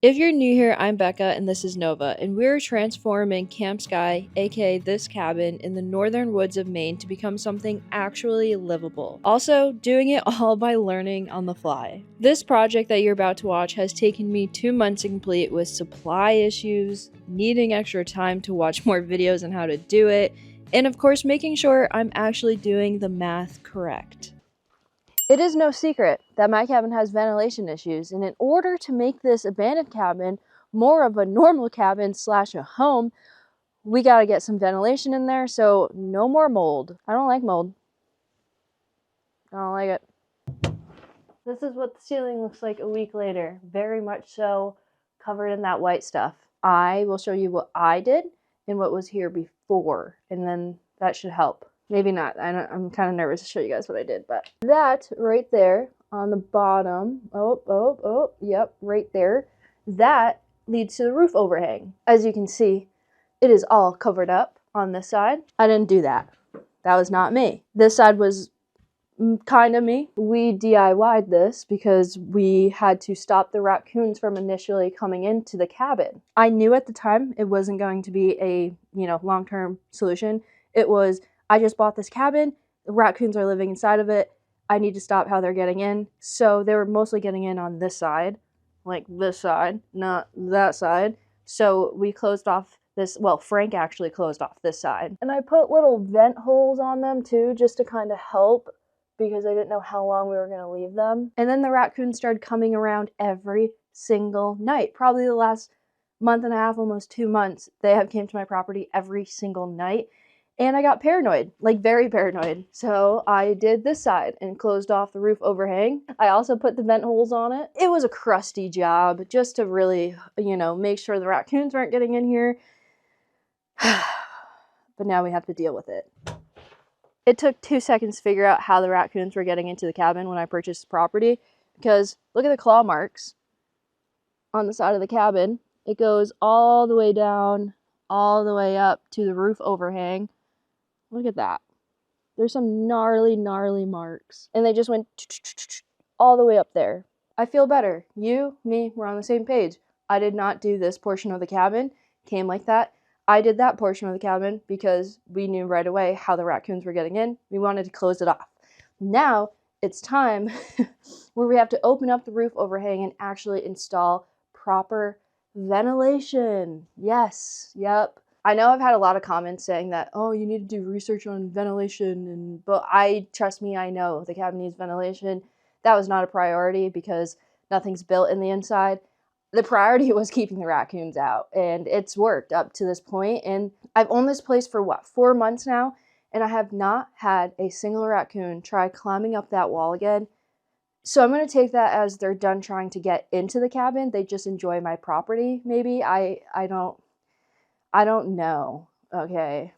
If you're new here, I'm Becca and this is Nova, and we're transforming Camp Sky, aka this cabin, in the northern woods of Maine to become something actually livable. Also, doing it all by learning on the fly. This project that you're about to watch has taken me 2 months to complete with supply issues, needing extra time to watch more videos on how to do it, and of course making sure I'm actually doing the math correct. It is no secret that my cabin has ventilation issues, and in order to make this abandoned cabin more of a normal cabin slash a home, we gotta get some ventilation in there, so no more mold. I don't like mold. I don't like it. This is what the ceiling looks like a week later. Very much so covered in that white stuff. I will show you what I did and what was here before, and then that should help. Maybe not. I'm kind of nervous to show you guys what I did, but that right there on the bottom, yep, right there, that leads to the roof overhang. As you can see, it is all covered up on this side. I didn't do that. That was not me. This side was kind of me. We DIY'd this because we had to stop the raccoons from initially coming into the cabin. I knew at the time it wasn't going to be a, long-term solution. It was, I just bought this cabin, the raccoons are living inside of it, I need to stop how they're getting in. So they were mostly getting in on this side, like this side, not that side. So we closed off this, well, Frank actually closed off this side. And I put little vent holes on them too, just to kind of help, because I didn't know how long we were going to leave them. And then the raccoons started coming around every single night. Probably the last month and a half, almost 2 months, they have came to my property every single night. And I got paranoid, like very paranoid. So I did this side and closed off the roof overhang. I also put the vent holes on it. It was a crusty job just to really, make sure the raccoons weren't getting in here. But now we have to deal with it. It took 2 seconds to figure out how the raccoons were getting into the cabin when I purchased the property, because look at the claw marks on the side of the cabin. It goes all the way down, all the way up to the roof overhang. Look at that. There's some gnarly, gnarly marks. And they just went all the way up there. I feel better. You, me, we're on the same page. I did not do this portion of the cabin. Came like that. I did that portion of the cabin because we knew right away how the raccoons were getting in. We wanted to close it off. Now it's time where we have to open up the roof overhang and actually install proper ventilation. Yes, yep. I know I've had a lot of comments saying that, oh, you need to do research on ventilation, but trust me, I know the cabin needs ventilation. That was not a priority because nothing's built in the inside. The priority was keeping the raccoons out, and it's worked up to this point. And I've owned this place for 4 months now, and I have not had a single raccoon try climbing up that wall again. So I'm going to take that as they're done trying to get into the cabin. They just enjoy my property, maybe. I don't know, okay?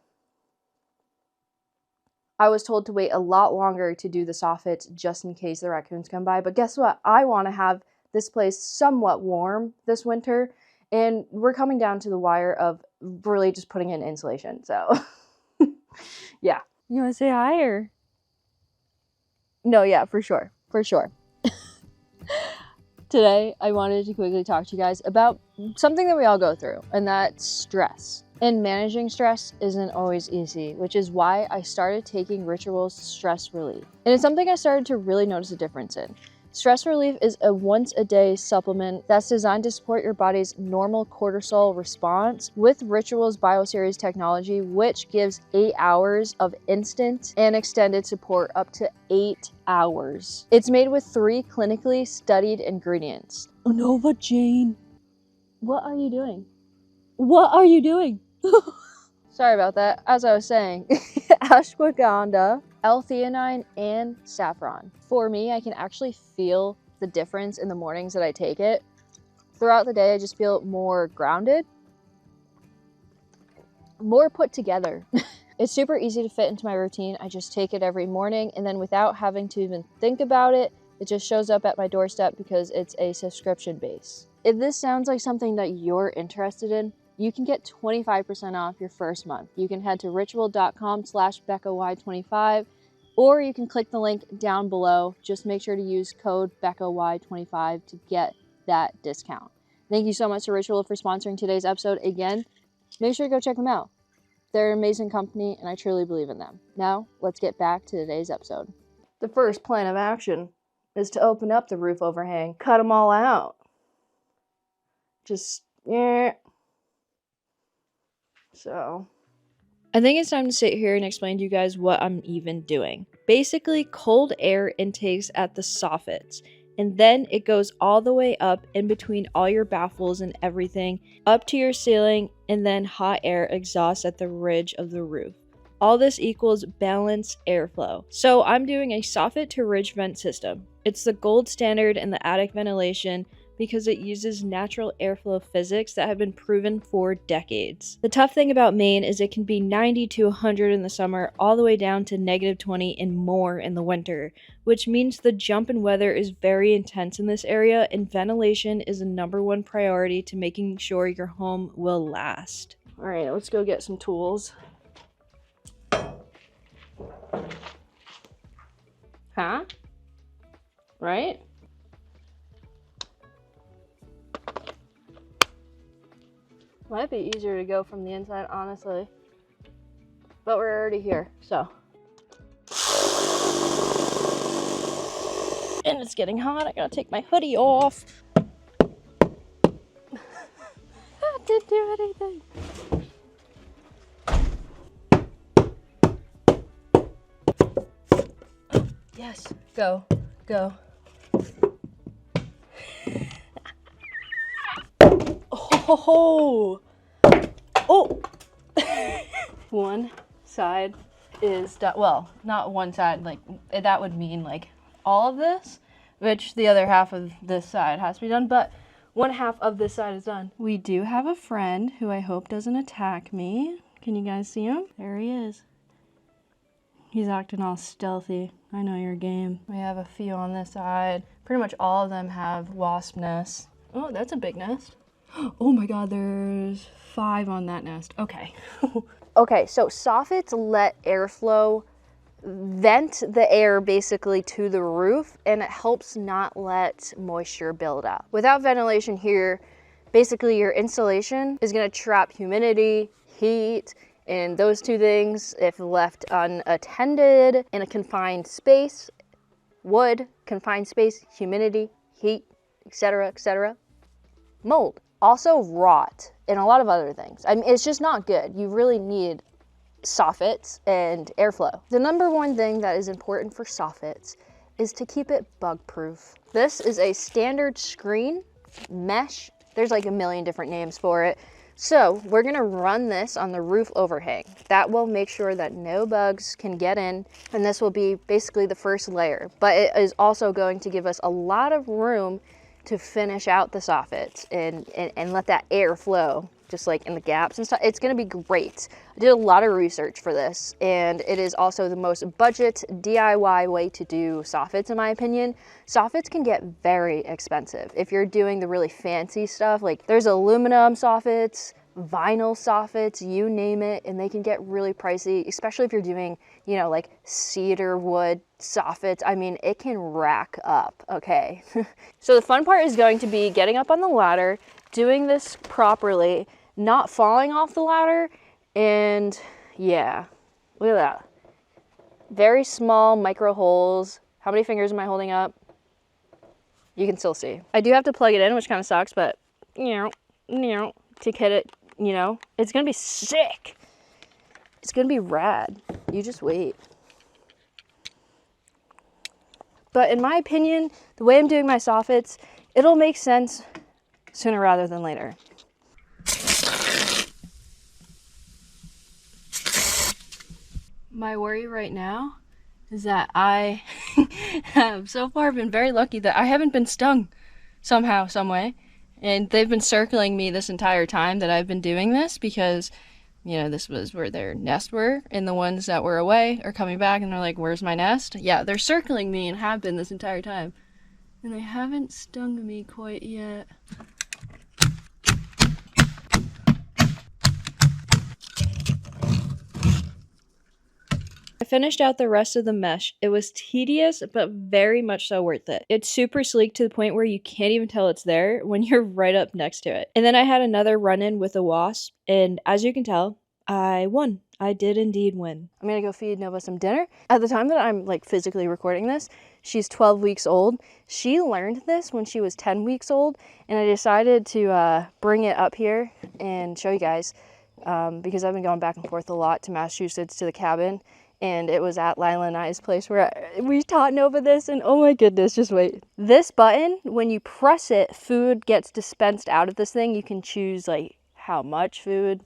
I was told to wait a lot longer to do the soffits just in case the raccoons come by, but guess what? I want to have this place somewhat warm this winter, and we're coming down to the wire of really just putting in insulation, so yeah. You want to say hi or? No, yeah, for sure, for sure. Today, I wanted to quickly talk to you guys about something that we all go through, and that's stress. And managing stress isn't always easy, which is why I started taking Ritual's stress relief. And it's something I started to really notice a difference in. Stress relief is a once-a-day supplement that's designed to support your body's normal cortisol response with Ritual's BioSeries technology, which gives 8 hours of instant and extended support up to 8 hours. It's made with 3 clinically studied ingredients. Nova Jane, what are you doing? What are you doing? Sorry about that. As I was saying, ashwagandha, L-theanine, and saffron. For me, I can actually feel the difference in the mornings that I take it. Throughout the day, I just feel more grounded, more put together. It's super easy to fit into my routine. I just take it every morning, and then without having to even think about it, it just shows up at my doorstep because it's a subscription base. If this sounds like something that you're interested in, you can get 25% off your first month. You can head to ritual.com/Becca.y25, or you can click the link down below. Just make sure to use code Becca.y25 to get that discount. Thank you so much to Ritual for sponsoring today's episode. Again, make sure to go check them out. They're an amazing company, and I truly believe in them. Now, let's get back to today's episode. The first plan of action is to open up the roof overhang. Cut them all out. Just, yeah. So, I think it's time to sit here and explain to you guys what I'm even doing. Basically, cold air intakes at the soffits, and then it goes all the way up in between all your baffles and everything, up to your ceiling, and then hot air exhausts at the ridge of the roof. All this equals balanced airflow. So I'm doing a soffit to ridge vent system. It's the gold standard in the attic ventilation because it uses natural airflow physics that have been proven for decades. The tough thing about Maine is it can be 90 to 100 in the summer, all the way down to -20 and more in the winter, which means the jump in weather is very intense in this area, and ventilation is the #1 priority to making sure your home will last. All right, let's go get some tools. Huh? Right? Might be easier to go from the inside, honestly. But we're already here, so. And it's getting hot. I gotta take my hoodie off. That didn't do anything. Yes, go, go. Oh, oh. One side is done. Well, not one side, like that would mean like all of this, which the other half of this side has to be done, but one half of this side is done. We do have a friend who I hope doesn't attack me. Can you guys see him? There he is. He's acting all stealthy. I know your game. We have a few on this side. Pretty much all of them have wasp nests. Oh, that's a big nest. Oh my god, there's 5 on that nest. Okay. Okay, so soffits let airflow vent the air basically to the roof, and it helps not let moisture build up. Without ventilation here, basically your insulation is going to trap humidity, heat, and those two things, if left unattended in a confined space, confined space, humidity, heat, etc., mold. Also rot and a lot of other things. I mean, it's just not good. You really need soffits and airflow. The #1 thing that is important for soffits is to keep it bug proof. This is a standard screen mesh. There's like a million different names for it. So we're gonna run this on the roof overhang. That will make sure that no bugs can get in, and this will be basically the first layer. But it is also going to give us a lot of room to finish out the soffits and let that air flow just like in the gaps and stuff. It's gonna be great. I did a lot of research for this, and it is also the most budget DIY way to do soffits in my opinion. Soffits can get very expensive if you're doing the really fancy stuff. Like there's aluminum soffits, vinyl soffits, you name it, and they can get really pricey, especially if you're doing, you know, like cedar wood soffits. I mean, it can rack up, okay? So the fun part is going to be getting up on the ladder, doing this properly, not falling off the ladder, and yeah, look at that. Very small micro holes. How many fingers am I holding up? You can still see. I do have to plug it in, which kind of sucks, but to get it, you know, it's gonna be sick. It's gonna be rad. You just wait. But in my opinion, the way I'm doing my soffits, it'll make sense sooner rather than later. My worry right now is that I have so far been very lucky that I haven't been stung somehow, some way. And they've been circling me this entire time that I've been doing this because, you know, this was where their nests were, and the ones that were away are coming back and they're like, where's my nest? Yeah, they're circling me and have been this entire time. And they haven't stung me quite yet. I finished out the rest of the mesh. It was tedious, but very much so worth it. It's super sleek to the point where you can't even tell it's there when you're right up next to it. And then I had another run-in with a wasp, and as you can tell, I won. I did indeed win. I'm gonna go feed Nova some dinner. At the time that I'm like physically recording this, she's 12 weeks old. She learned this when she was 10 weeks old, and I decided to bring it up here and show you guys because I've been going back and forth a lot to Massachusetts to the cabin, and it was at Lila and I's place where we taught Nova this, and oh my goodness, just wait. This button, when you press it, food gets dispensed out of this thing. You can choose like how much food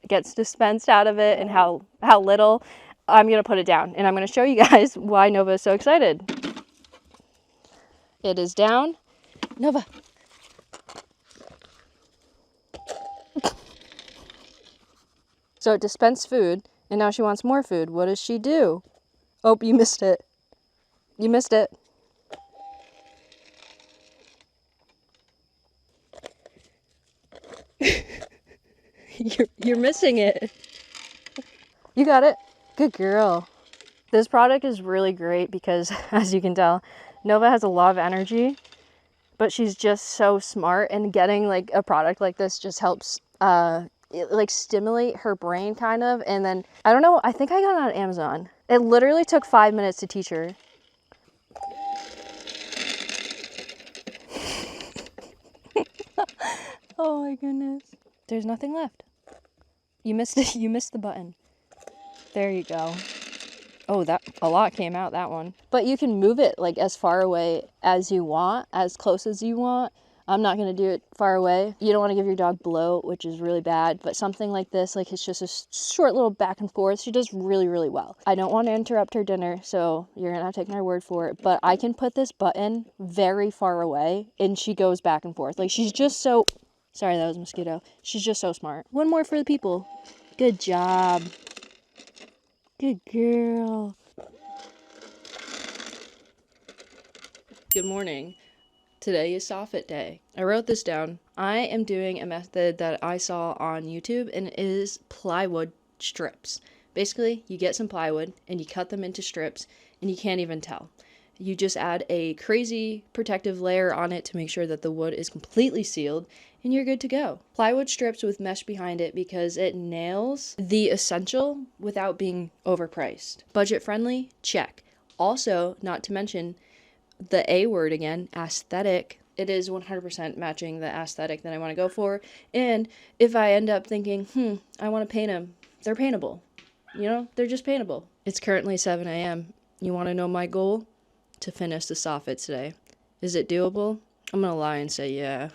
gets dispensed out of it and how little. I'm gonna put it down and I'm gonna show you guys why Nova is so excited. It is down. Nova. So it dispensed food and now she wants more food. What does she do? Oh, you missed it. You missed it. You're missing it. You got it. Good girl. This product is really great because, as you can tell, Nova has a lot of energy, but she's just so smart, and getting like a product like this just helps like stimulate her brain kind of. And then I don't know, I think I got it on Amazon. It literally took 5 minutes to teach her. Oh my goodness. There's nothing left. You missed it. You missed the button. There you go. Oh, that a lot came out, that one. But you can move it like as far away as you want, as close as you want. I'm not going to do it far away. You don't want to give your dog bloat, which is really bad, but something like this, like it's just a short little back and forth. She does really, really well. I don't want to interrupt her dinner, so you're going to have to take my word for it, but I can put this button very far away and she goes back and forth. Like she's just so... Sorry, that was a mosquito. She's just so smart. One more for the people. Good job. Good girl. Good morning. Today is soffit day. I wrote this down. I am doing a method that I saw on YouTube, and it is plywood strips. Basically, you get some plywood and you cut them into strips and you can't even tell. You just add a crazy protective layer on it to make sure that the wood is completely sealed and you're good to go. Plywood strips with mesh behind it because it nails the essential without being overpriced. Budget friendly? Check. Also, not to mention the A word again, aesthetic. It is 100% matching the aesthetic that I want to go for. And if I end up thinking, I want to paint them, they're paintable. You know, they're just paintable. It's currently 7 a.m. You want to know my goal? To finish the soffit today. Is it doable? I'm gonna lie and say yeah.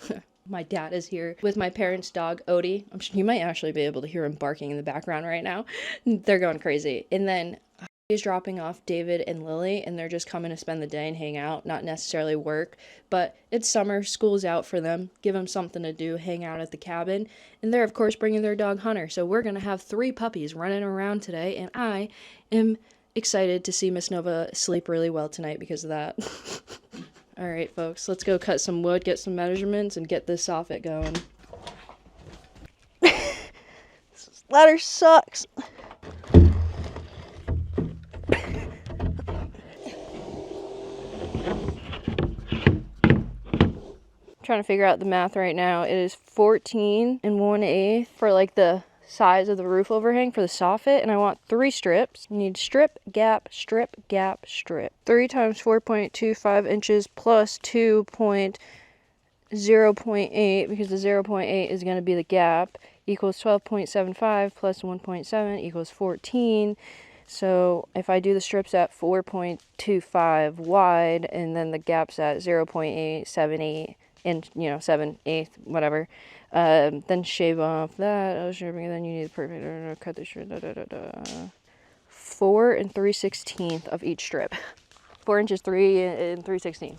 My dad is here with my parents' dog, Odie. I'm sure you might actually be able to hear him barking in the background right now. They're going crazy. And then he's dropping off David and Lily, and they're just coming to spend the day and hang out, not necessarily work. But it's summer, school's out for them. Give them something to do, hang out at the cabin. And they're, of course, bringing their dog Hunter. So we're gonna have 3 puppies running around today, and I am excited to see Miss Nova sleep really well tonight because of that. All right, folks, let's go cut some wood, get some measurements, and get this soffit going. This ladder sucks. Trying to figure out the math right now. It is 14 1/8 for like the size of the roof overhang for the soffit, and I want 3 strips. You need strip, gap, strip, gap, strip. 3 times 4.25 inches plus 0.8, because the 0.8 is going to be the gap, equals 12.75 plus 1.7 equals 14. So if I do the strips at 4.25 wide, and then the gap's at 0.878 inch, 7/8, whatever, then shave off that. Then you need the perfect, cut the strip, 4 3/16 of each strip. 4 inches, 3 3/16.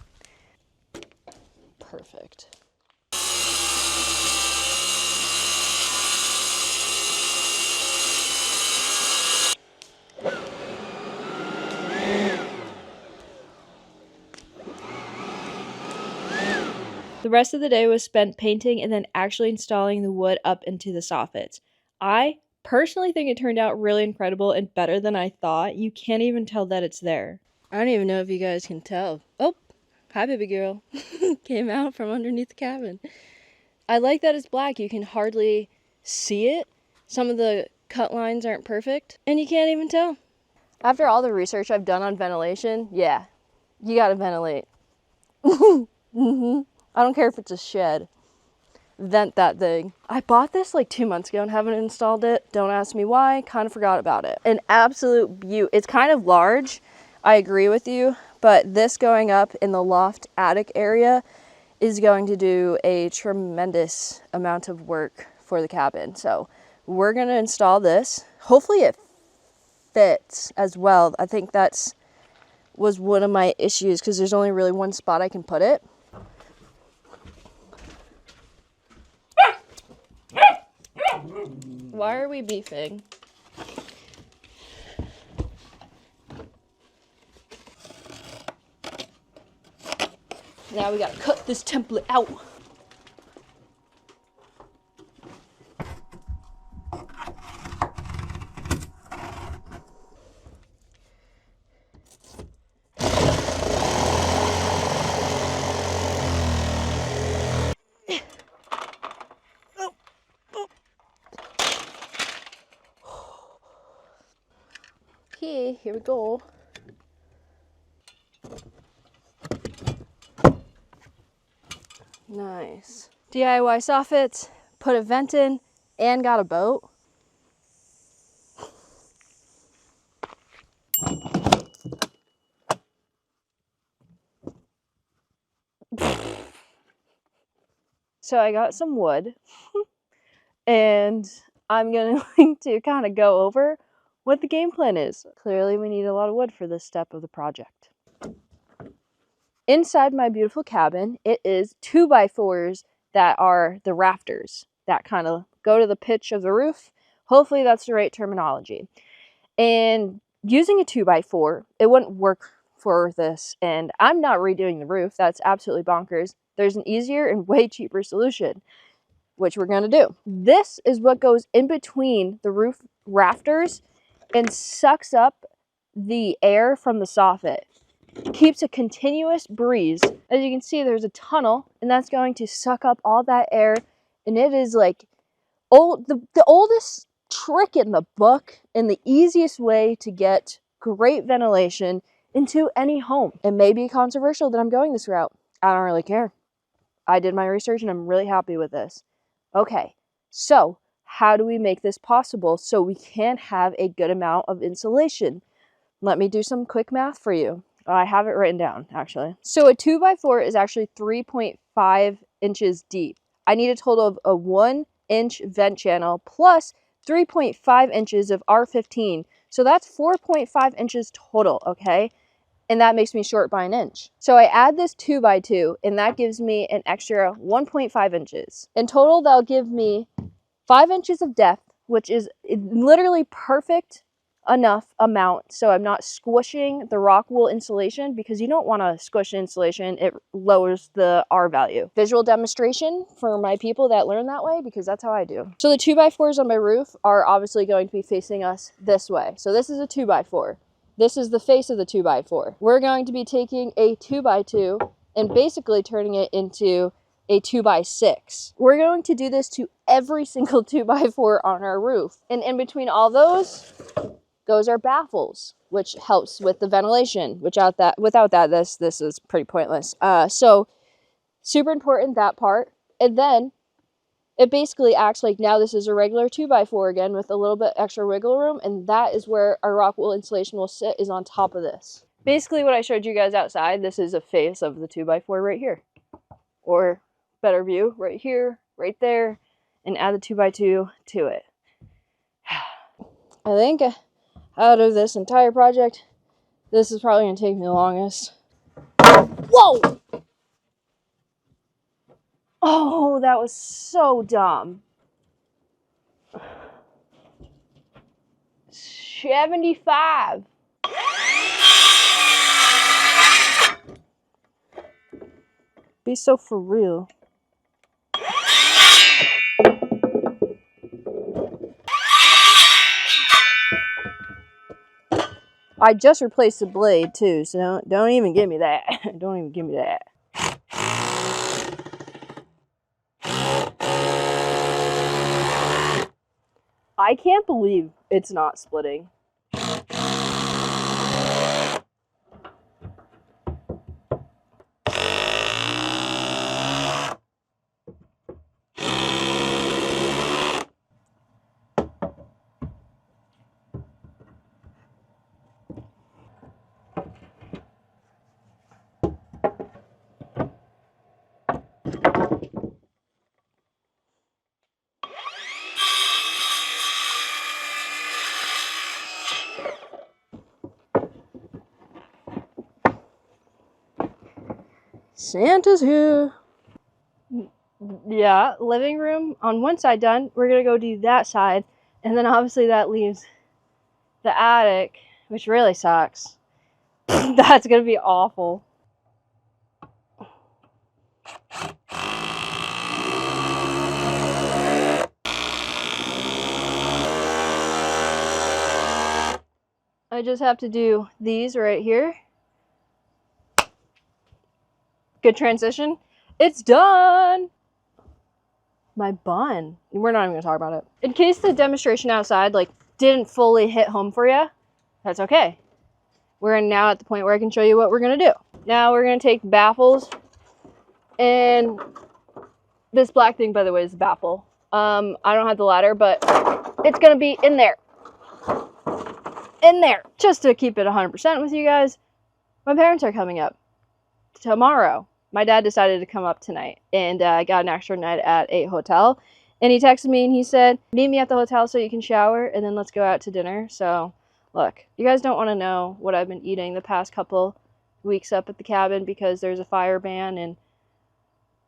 Perfect. The rest of the day was spent painting and then actually installing the wood up into the soffits. I Personally think it turned out really incredible and better than I thought. You can't even tell that it's there. I don't even know if you guys can tell. Oh, hi baby girl. Came out from underneath the cabin. I like that it's black. You can hardly see it. Some of the cut lines aren't perfect, and you can't even tell. After all the research I've done on ventilation, yeah, you gotta ventilate. I don't care if it's a shed. Vent that thing. I bought this like 2 months ago and haven't installed it. Don't ask me why. Kind of forgot about it. An absolute beaut. It's kind of large. I agree with you, but this going up in the loft attic area is going to do a tremendous amount of work for the cabin. So we're going to install this. Hopefully it fits as well. I think that's was one of my issues because there's only really one spot I can put it. Why are we beefing? Now we gotta cut this template out. Okay, here we go. Nice. DIY soffits, put a vent in, and got a boat. So I got some wood, and I'm going to kind of go over what the game plan is. Clearly we need a lot of wood for this step of the project. Inside my beautiful cabin, it is 2x4s that are the rafters that kind of go to the pitch of the roof. Hopefully that's the right terminology. And using a 2x4, it wouldn't work for this. And I'm not redoing the roof. That's absolutely bonkers. There's an easier and way cheaper solution, which we're going to do. This is what goes in between the roof rafters and sucks up the air from the soffit. Keeps a continuous breeze. As you can see, there's a tunnel, and that's going to suck up all that air, and it is like the oldest trick in the book and the easiest way to get great ventilation into any home. It may be controversial that I'm going this route. I don't really care. I did my research and I'm really happy with this. Okay, so how do we make this possible so we can have a good amount of insulation? Let me do some quick math for you. I have it written down, actually. So a 2x4 is actually 3.5 inches deep. I need a total of a 1-inch vent channel plus 3.5 inches of R15. So that's 4.5 inches total, okay? And that makes me short by an inch. So I add this 2x2, and that gives me an extra 1.5 inches. In total, that'll give me 5 inches of depth, which is literally perfect enough amount so I'm not squishing the rock wool insulation, because you don't want to squish insulation. It lowers the R value. Visual demonstration for my people that learn that way, because that's how I do. So the 2x4s on my roof are obviously going to be facing us this way. So this is a 2x4. This is the face of the 2x4. We're going to be taking a 2x2 and basically turning it into a 2x6. We're going to do this to every single 2x4 on our roof. And in between all those goes our baffles, which helps with the ventilation. Without that, this is pretty pointless. So super important, that part. And then it basically acts like now this is a regular 2x4 again with a little bit extra wiggle room, and that is where our rock wool insulation will sit, is on top of this. Basically what I showed you guys outside, this is a face of the 2x4 right here. Or better view, right here, right there, and add the 2x2 to it. I think out of this entire project, this is probably going to take me the longest. Whoa! Oh, that was so dumb. 75. Be so for real. I just replaced the blade too, so don't even give me that. Don't even give me that. I can't believe it's not splitting. Santa's here. Yeah, living room on one side done. We're gonna go do that side, and then obviously that leaves the attic, which really sucks. That's gonna be awful. I just have to do these right here. Good transition. It's done. My bun. We're not even gonna talk about it. In case the demonstration outside didn't fully hit home for you, that's okay. We're now at the point where I can show you what we're gonna do. Now we're gonna take baffles, and this black thing, by the way, is the baffle. I don't have the ladder, but it's gonna be in there. In there. Just to keep it 100% with you guys, my parents are coming up tomorrow. My dad decided to come up tonight, and I got an extra night at a hotel. And he texted me and he said, meet me at the hotel so you can shower, and then let's go out to dinner. So, look, you guys don't want to know what I've been eating the past couple weeks up at the cabin because there's a fire ban, and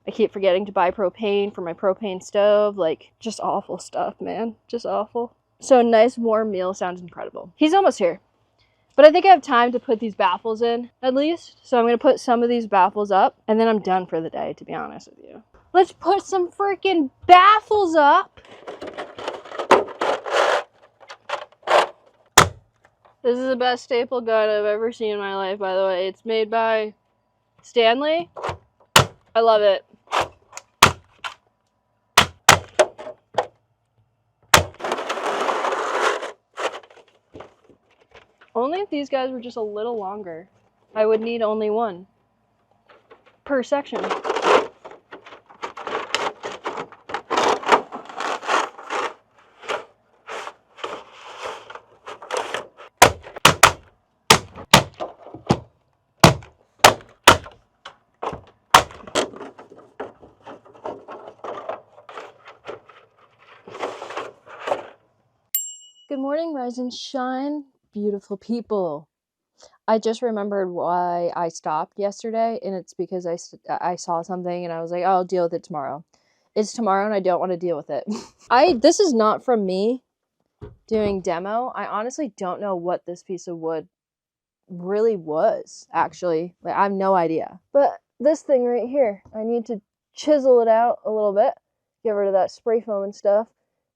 I keep forgetting to buy propane for my propane stove. Just awful stuff, man. Just awful. So a nice warm meal sounds incredible. He's almost here. But I think I have time to put these baffles in, at least. So I'm going to put some of these baffles up, and then I'm done for the day, to be honest with you. Let's put some freaking baffles up. This is the best staple gun I've ever seen in my life, by the way. It's made by Stanley. I love it. Only if these guys were just a little longer. I would need only one per section. Good morning, rise and shine, beautiful people. I just remembered why I stopped yesterday, and it's because I saw something and I was like, oh, I'll deal with it tomorrow. It's tomorrow and I don't want to deal with it. This is not from me doing demo. I honestly don't know what this piece of wood really was, actually. I have no idea. But this thing right here, I need to chisel it out a little bit, get rid of that spray foam and stuff,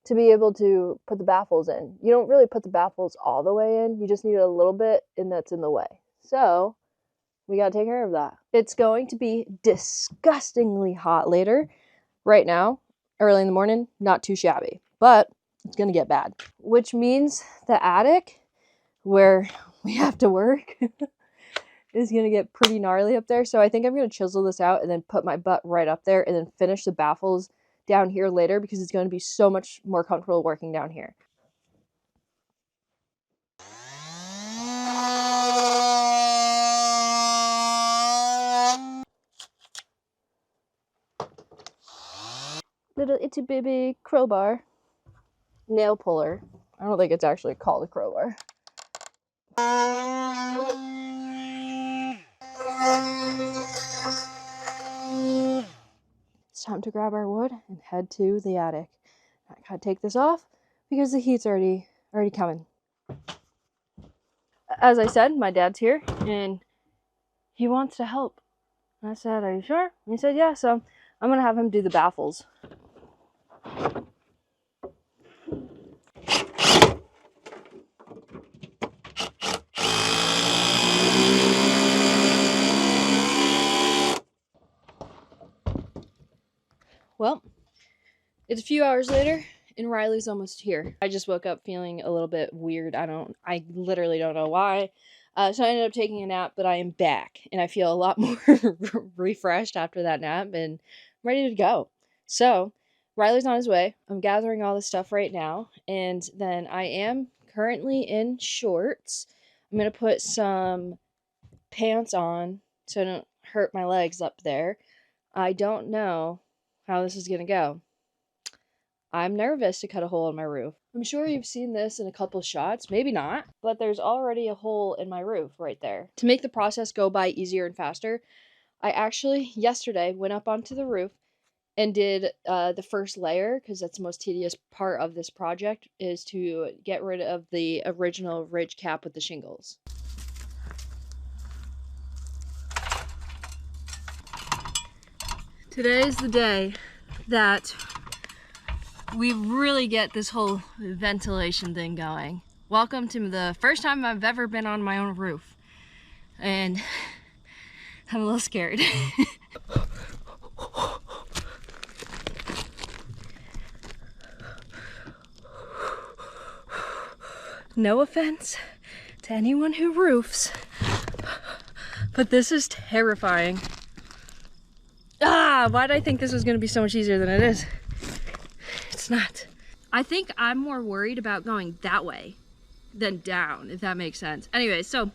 to be able to put the baffles in. You don't really put the baffles all the way in, you just need a little bit, and that's in the way. So, we gotta take care of that. It's going to be disgustingly hot later. Right now, early in the morning, not too shabby, but it's gonna get bad. Which means the attic, where we have to work, is gonna get pretty gnarly up there. So I think I'm gonna chisel this out and then put my butt right up there and then finish the baffles down here later because it's going to be so much more comfortable working down here. Little itty bitty crowbar. Nail puller. I don't think it's actually called a crowbar. It's time to grab our wood and head to the attic. I gotta take this off because the heat's already coming. As I said, my dad's here and he wants to help. And I said, are you sure? And he said, yeah, so I'm gonna have him do the baffles. It's a few hours later and Riley's almost here. I just woke up feeling a little bit weird. I literally don't know why. So I ended up taking a nap, but I am back and I feel a lot more refreshed after that nap and ready to go. So Riley's on his way. I'm gathering all this stuff right now, and then I am currently in shorts. I'm gonna put some pants on so I don't hurt my legs up there. I don't know how this is gonna go. I'm nervous to cut a hole in my roof. I'm sure you've seen this in a couple shots, maybe not, but there's already a hole in my roof right there. To make the process go by easier and faster, I actually yesterday went up onto the roof and did the first layer, because that's the most tedious part of this project, is to get rid of the original ridge cap with the shingles. Today is the day that we really get this whole ventilation thing going. Welcome to the first time I've ever been on my own roof, and I'm a little scared. No offense to anyone who roofs, but this is terrifying. Why did I think this was gonna be so much easier than it is? It's not. I think I'm more worried about going that way than down, if that makes sense. Anyway, so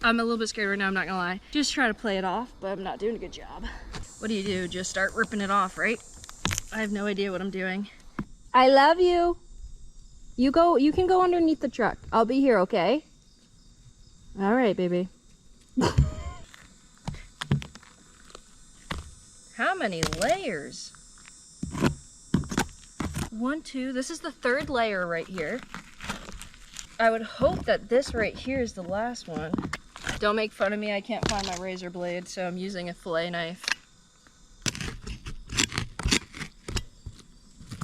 I'm a little bit scared right now, I'm not gonna lie. Just try to play it off, but I'm not doing a good job. What do? Just start ripping it off, right? I have no idea what I'm doing. I love you. You can go underneath the truck. I'll be here, okay? All right, baby. How many layers? 1, 2, this is the third layer right here. I would hope that this right here is the last one. Don't make fun of me, I can't find my razor blade, so I'm using a fillet knife.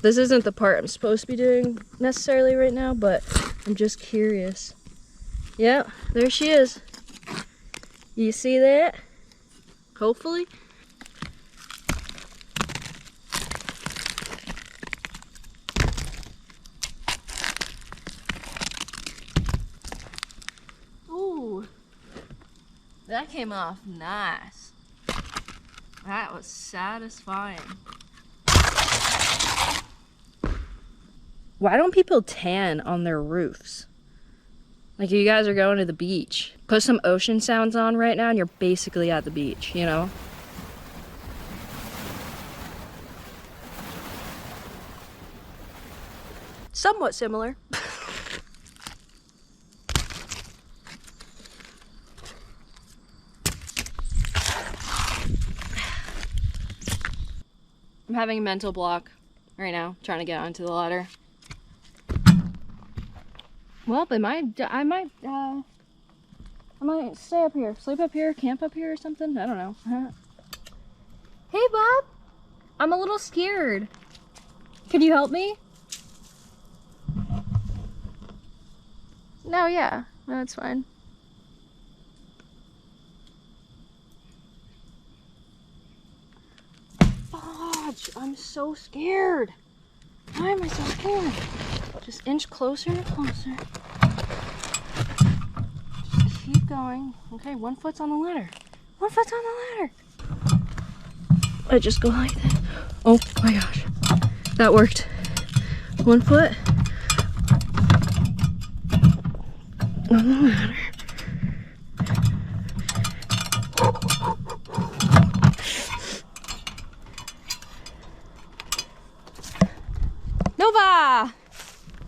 This isn't the part I'm supposed to be doing necessarily right now, but I'm just curious. Yeah, there she is. You see that? Hopefully. Ooh, that came off nice. That was satisfying. Why don't people tan on their roofs? Like, you guys are going to the beach. Put some ocean sounds on right now and you're basically at the beach, you know? Somewhat similar. I'm having a mental block right now, trying to get onto the ladder. Well, I might stay up here, sleep up here, camp up here or something. I don't know. Hey, Bob. I'm a little scared. Can you help me? No, yeah. No, it's fine. Fudge, I'm so scared. Why am I so scared? Just inch closer and closer. Just keep going. Okay, 1 foot's on the ladder. 1 foot's on the ladder. I just go like that. Oh my gosh. That worked. 1 foot on the ladder. Nova!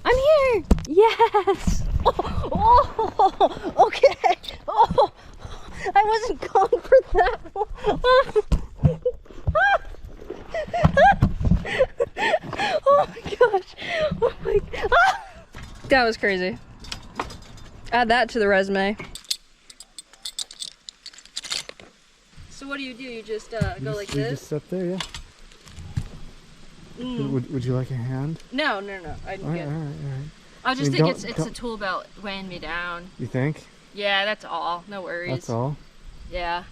I'm here! Yes! Oh, okay. Oh, I wasn't going for that. Oh my gosh. Oh my god. That was crazy. Add that to the resume. So what do? You just go like this? Just sit there, yeah. Would you like a hand? No. I'm good. All right. I just think it's a tool belt weighing me down. You think? Yeah, that's all. No worries. That's all? Yeah.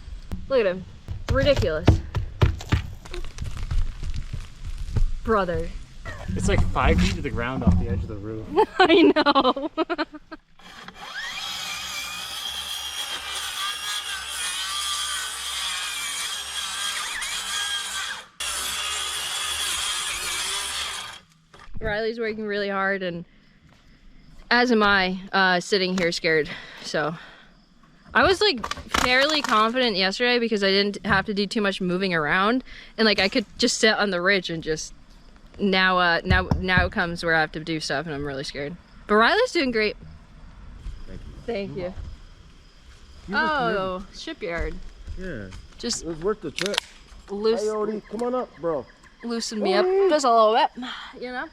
Look at him. Ridiculous. Brother. It's like 5 feet to the ground off the edge of the roof. I know. Riley's working really hard, and as am I, sitting here scared. So I was like fairly confident yesterday because I didn't have to do too much moving around, and like I could just sit on the ridge and just now comes where I have to do stuff, and I'm really scared. But Riley's doing great. Thank you. Oh, shipyard. Yeah. Just It was worth the trip. Hey, loose. Odie, come on up, bro. Loosen me up just a little bit, you know?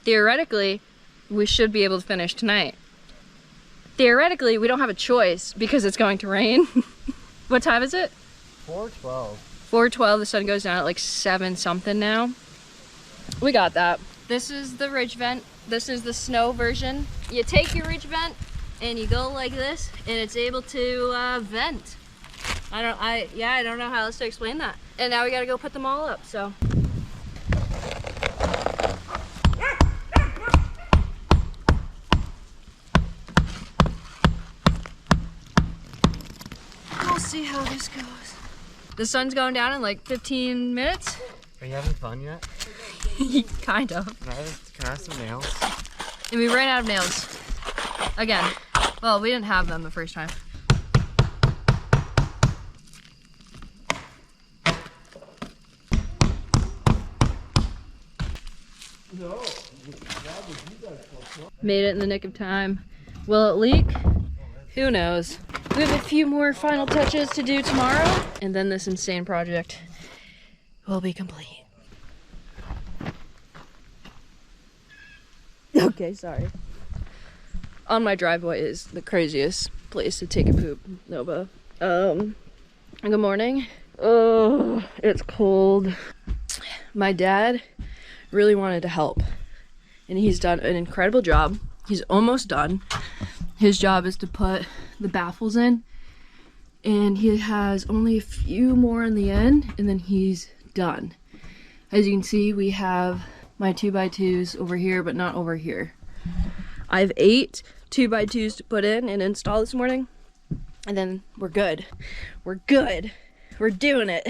Theoretically, we should be able to finish tonight. Theoretically, we don't have a choice because it's going to rain. What time is it? 4:12. 4:12, the sun goes down at like 7 something now. We got that. This is the ridge vent. This is the snow version. You take your ridge vent and you go like this, and it's able to vent. I don't know how else to explain that. And now we gotta go put them all up, so. We'll see how this goes. The sun's going down in like 15 minutes. Are you having fun yet? Kind of. Can I have some nails? And we ran out of nails. Again. Well, we didn't have them the first time. Made it in the nick of time. Will it leak? Who knows? We have a few more final touches to do tomorrow, and then this insane project will be complete. Okay, sorry. On my driveway is the craziest place to take a poop, Nova. Good morning. Oh, it's cold. My dad really wanted to help, and he's done an incredible job. He's almost done. His job is to put the baffles in, and he has only a few more in the end, and then he's done. As you can see, we have my 2x2s over here, but not over here. I have 8 2x2s to put in and install this morning, and then we're good. We're good. We're doing it.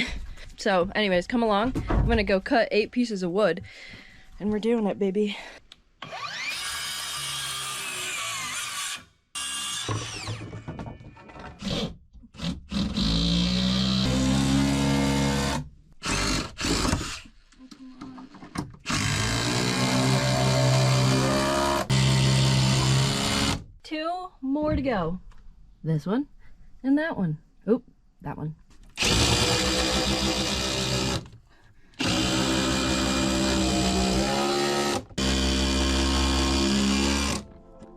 So anyways, come along. I'm gonna go cut 8 pieces of wood, and we're doing it, baby. Two more to go. This one and that one. Oop, that one.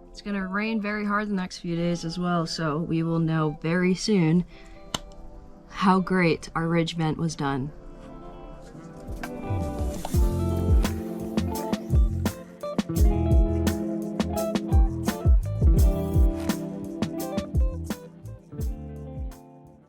It's gonna rain very hard the next few days as well, so we will know very soon how great our ridge vent was done.